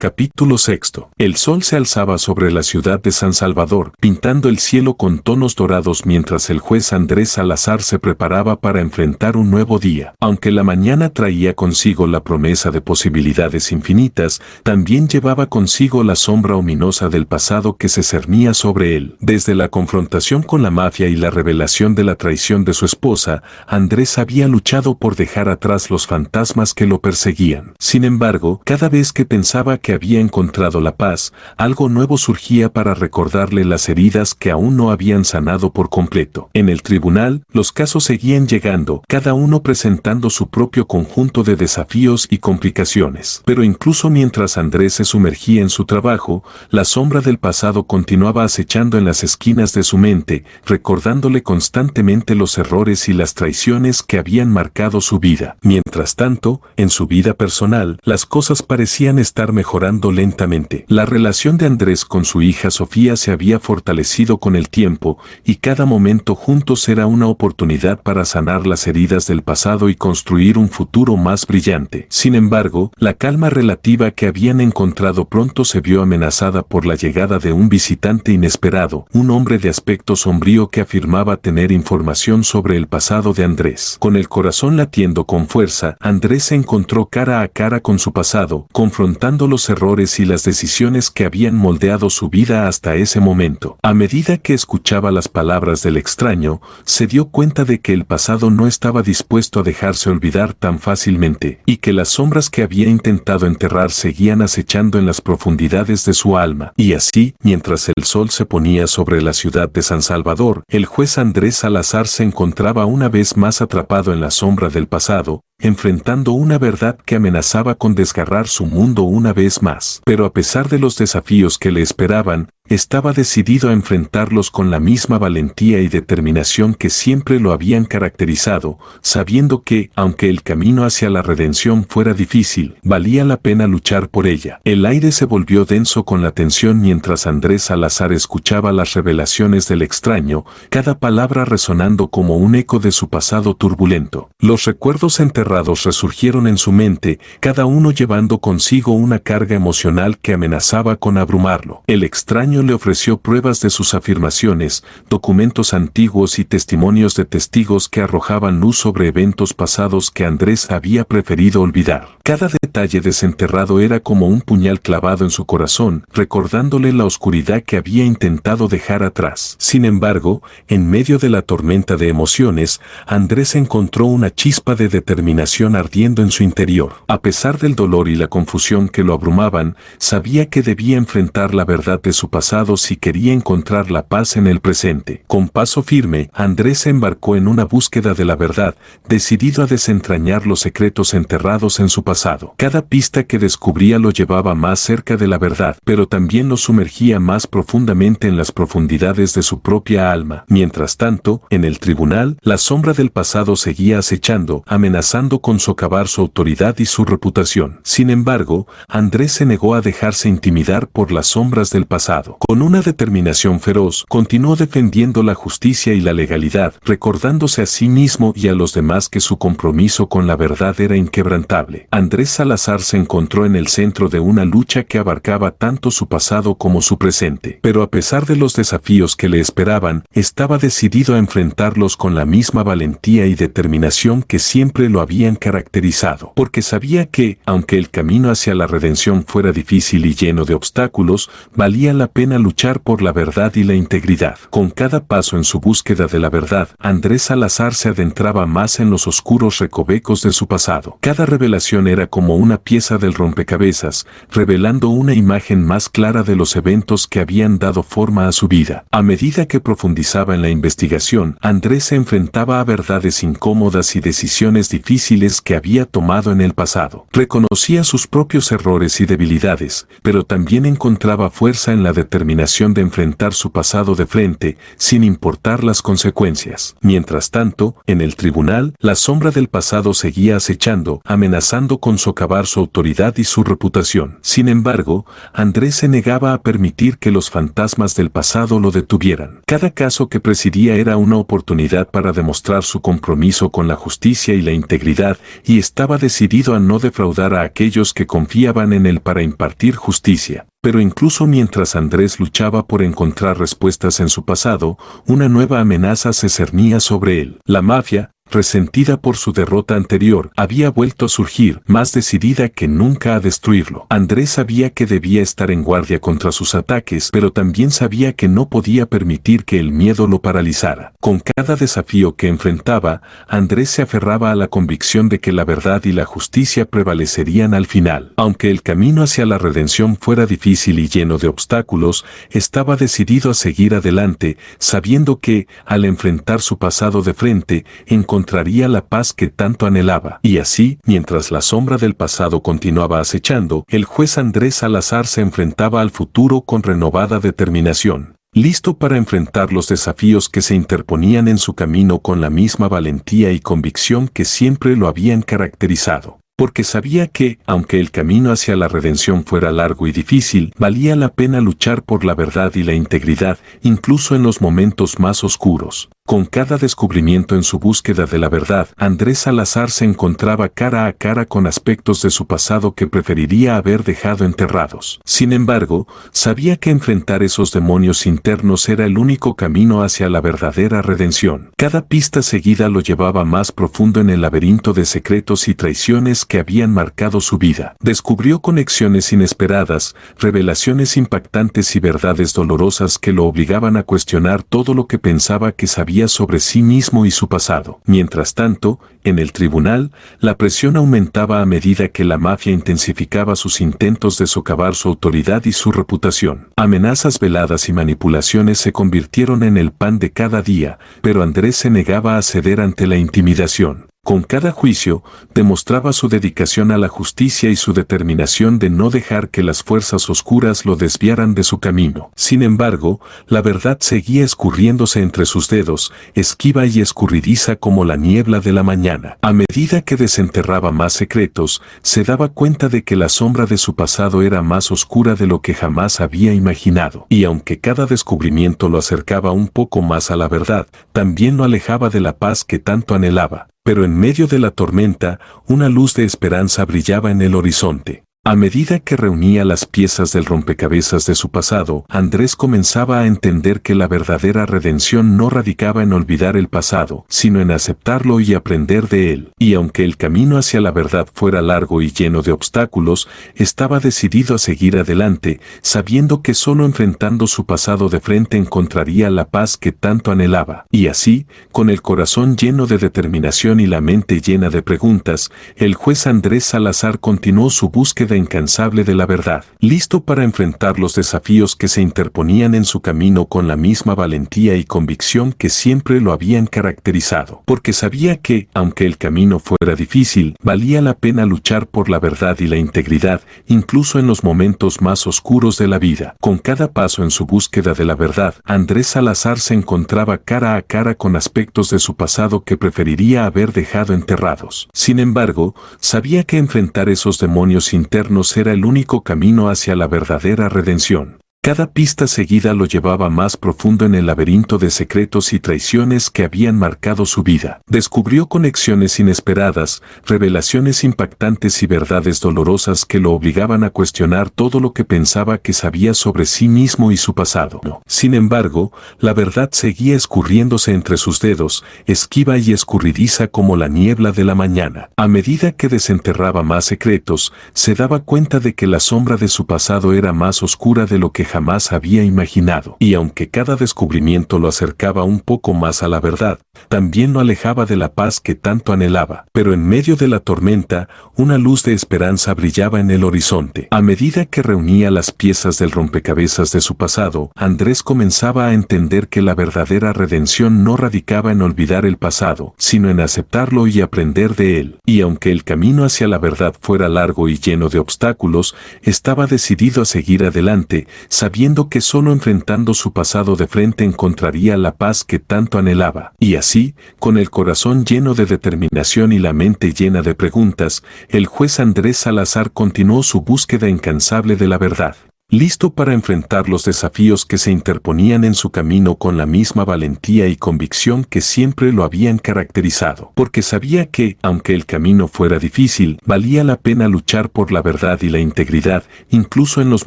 Capítulo 6. El sol se alzaba sobre la ciudad de San Salvador, pintando el cielo con tonos dorados mientras el juez Andrés Salazar se preparaba para enfrentar un nuevo día. Aunque la mañana traía consigo la promesa de posibilidades infinitas, también llevaba consigo la sombra ominosa del pasado que se cernía sobre él. Desde la confrontación con la mafia y la revelación de la traición de su esposa, Andrés había luchado por dejar atrás los fantasmas que lo perseguían. Sin embargo, cada vez que pensaba que había encontrado la paz, algo nuevo surgía para recordarle las heridas que aún no habían sanado por completo. En el tribunal, los casos seguían llegando, cada uno presentando su propio conjunto de desafíos y complicaciones. Pero incluso mientras Andrés se sumergía en su trabajo, la sombra del pasado continuaba acechando en las esquinas de su mente, recordándole constantemente los errores y las traiciones que habían marcado su vida. Mientras tanto, en su vida personal, las cosas parecían estar mejorando lentamente. La relación de Andrés con su hija Sofía se había fortalecido con el tiempo, y cada momento juntos era una oportunidad para sanar las heridas del pasado y construir un futuro más brillante. Sin embargo, la calma relativa que habían encontrado pronto se vio amenazada por la llegada de un visitante inesperado, un hombre de aspecto sombrío que afirmaba tener información sobre el pasado de Andrés. Con el corazón latiendo con fuerza, Andrés se encontró cara a cara con su pasado, confrontando los errores y las decisiones que habían moldeado su vida hasta ese momento. A medida que escuchaba las palabras del extraño, se dio cuenta de que el pasado no estaba dispuesto a dejarse olvidar tan fácilmente, y que las sombras que había intentado enterrar seguían acechando en las profundidades de su alma. Y así, mientras el sol se ponía sobre la ciudad de San Salvador, el juez Andrés Salazar se encontraba una vez más atrapado en la sombra del pasado, enfrentando una verdad que amenazaba con desgarrar su mundo una vez más. Pero a pesar de los desafíos que le esperaban, estaba decidido a enfrentarlos con la misma valentía y determinación que siempre lo habían caracterizado, sabiendo que, aunque el camino hacia la redención fuera difícil, valía la pena luchar por ella. El aire se volvió denso con la tensión mientras Andrés Salazar escuchaba las revelaciones del extraño, cada palabra resonando como un eco de su pasado turbulento. Los recuerdos enterrados resurgieron en su mente, cada uno llevando consigo una carga emocional que amenazaba con abrumarlo. El extraño le ofreció pruebas de sus afirmaciones, documentos antiguos y testimonios de testigos que arrojaban luz sobre eventos pasados que Andrés había preferido olvidar. Cada detalle desenterrado era como un puñal clavado en su corazón, recordándole la oscuridad que había intentado dejar atrás. Sin embargo, en medio de la tormenta de emociones, Andrés encontró una chispa de determinación ardiendo en su interior. A pesar del dolor y la confusión que lo abrumaban, sabía que debía enfrentar la verdad de su pasado si quería encontrar la paz en el presente. Con paso firme, Andrés se embarcó en una búsqueda de la verdad, decidido a desentrañar los secretos enterrados en su pasado. Cada pista que descubría lo llevaba más cerca de la verdad, pero también lo sumergía más profundamente en las profundidades de su propia alma. Mientras tanto, en el tribunal, la sombra del pasado seguía acechando, amenazando con socavar su autoridad y su reputación. Sin embargo, Andrés se negó a dejarse intimidar por las sombras del pasado. Con una determinación feroz, continuó defendiendo la justicia y la legalidad, recordándose a sí mismo y a los demás que su compromiso con la verdad era inquebrantable. Andrés Salazar se encontró en el centro de una lucha que abarcaba tanto su pasado como su presente. Pero a pesar de los desafíos que le esperaban, estaba decidido a enfrentarlos con la misma valentía y determinación que siempre lo habían caracterizado. Porque sabía que, aunque el camino hacia la redención fuera difícil y lleno de obstáculos, valía la pena luchar por la verdad y la integridad. Con cada paso en su búsqueda de la verdad, Andrés Salazar se adentraba más en los oscuros recovecos de su pasado. Cada revelación era como una pieza del rompecabezas, revelando una imagen más clara de los eventos que habían dado forma a su vida. A medida que profundizaba en la investigación, Andrés se enfrentaba a verdades incómodas y decisiones difíciles que había tomado en el pasado. Reconocía sus propios errores y debilidades, pero también encontraba fuerza en la determinación determinación de enfrentar su pasado de frente, sin importar las consecuencias. Mientras tanto, en el tribunal, la sombra del pasado seguía acechando, amenazando con socavar su autoridad y su reputación. Sin embargo, Andrés se negaba a permitir que los fantasmas del pasado lo detuvieran. Cada caso que presidía era una oportunidad para demostrar su compromiso con la justicia y la integridad, y estaba decidido a no defraudar a aquellos que confiaban en él para impartir justicia. Pero incluso mientras Andrés luchaba por encontrar respuestas en su pasado, una nueva amenaza se cernía sobre él. La mafia, resentida por su derrota anterior, había vuelto a surgir, más decidida que nunca a destruirlo. Andrés sabía que debía estar en guardia contra sus ataques, pero también sabía que no podía permitir que el miedo lo paralizara. Con cada desafío que enfrentaba, Andrés se aferraba a la convicción de que la verdad y la justicia prevalecerían al final. Aunque el camino hacia la redención fuera difícil y lleno de obstáculos, estaba decidido a seguir adelante, sabiendo que, al enfrentar su pasado de frente, encontraría la paz que tanto anhelaba. Y así, mientras la sombra del pasado continuaba acechando, el juez Andrés Salazar se enfrentaba al futuro con renovada determinación, listo para enfrentar los desafíos que se interponían en su camino con la misma valentía y convicción que siempre lo habían caracterizado. Porque sabía que, aunque el camino hacia la redención fuera largo y difícil, valía la pena luchar por la verdad y la integridad, incluso en los momentos más oscuros. Con cada descubrimiento en su búsqueda de la verdad, Andrés Salazar se encontraba cara a cara con aspectos de su pasado que preferiría haber dejado enterrados. Sin embargo, sabía que enfrentar esos demonios internos era el único camino hacia la verdadera redención. Cada pista seguida lo llevaba más profundo en el laberinto de secretos y traiciones que habían marcado su vida. Descubrió conexiones inesperadas, revelaciones impactantes y verdades dolorosas que lo obligaban a cuestionar todo lo que pensaba que sabía sobre sí mismo y su pasado. Mientras tanto, en el tribunal, la presión aumentaba a medida que la mafia intensificaba sus intentos de socavar su autoridad y su reputación. Amenazas veladas y manipulaciones se convirtieron en el pan de cada día, pero Andrés se negaba a ceder ante la intimidación. Con cada juicio, demostraba su dedicación a la justicia y su determinación de no dejar que las fuerzas oscuras lo desviaran de su camino. Sin embargo, la verdad seguía escurriéndose entre sus dedos, esquiva y escurridiza como la niebla de la mañana. A medida que desenterraba más secretos, se daba cuenta de que la sombra de su pasado era más oscura de lo que jamás había imaginado. Y aunque cada descubrimiento lo acercaba un poco más a la verdad, también lo alejaba de la paz que tanto anhelaba. Pero en medio de la tormenta, una luz de esperanza brillaba en el horizonte. A medida que reunía las piezas del rompecabezas de su pasado, Andrés comenzaba a entender que la verdadera redención no radicaba en olvidar el pasado, sino en aceptarlo y aprender de él. Y aunque el camino hacia la verdad fuera largo y lleno de obstáculos, estaba decidido a seguir adelante, sabiendo que solo enfrentando su pasado de frente encontraría la paz que tanto anhelaba. Y así, con el corazón lleno de determinación y la mente llena de preguntas, el juez Andrés Salazar continuó su búsqueda incansable de la verdad, listo para enfrentar los desafíos que se interponían en su camino con la misma valentía y convicción que siempre lo habían caracterizado. Porque sabía que, aunque el camino fuera difícil, valía la pena luchar por la verdad y la integridad, incluso en los momentos más oscuros de la vida. Con cada paso en su búsqueda de la verdad, Andrés Salazar se encontraba cara a cara con aspectos de su pasado que preferiría haber dejado enterrados. Sin embargo, sabía que enfrentar esos demonios internos era el único camino hacia la verdadera redención. Cada pista seguida lo llevaba más profundo en el laberinto de secretos y traiciones que habían marcado su vida. Descubrió conexiones inesperadas, revelaciones impactantes y verdades dolorosas que lo obligaban a cuestionar todo lo que pensaba que sabía sobre sí mismo y su pasado. Sin embargo, la verdad seguía escurriéndose entre sus dedos, esquiva y escurridiza como la niebla de la mañana. A medida que desenterraba más secretos, se daba cuenta de que la sombra de su pasado era más oscura de lo que jamás había imaginado. Y aunque cada descubrimiento lo acercaba un poco más a la verdad, también lo alejaba de la paz que tanto anhelaba. Pero en medio de la tormenta, una luz de esperanza brillaba en el horizonte. A medida que reunía las piezas del rompecabezas de su pasado, Andrés comenzaba a entender que la verdadera redención no radicaba en olvidar el pasado, sino en aceptarlo y aprender de él. Y aunque el camino hacia la verdad fuera largo y lleno de obstáculos, estaba decidido a seguir adelante, sabiendo que solo enfrentando su pasado de frente encontraría la paz que tanto anhelaba. Y así, con el corazón lleno de determinación y la mente llena de preguntas, el juez Andrés Salazar continuó su búsqueda incansable de la verdad, listo para enfrentar los desafíos que se interponían en su camino con la misma valentía y convicción que siempre lo habían caracterizado, porque sabía que, aunque el camino fuera difícil, valía la pena luchar por la verdad y la integridad, incluso en los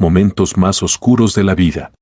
momentos más oscuros de la vida.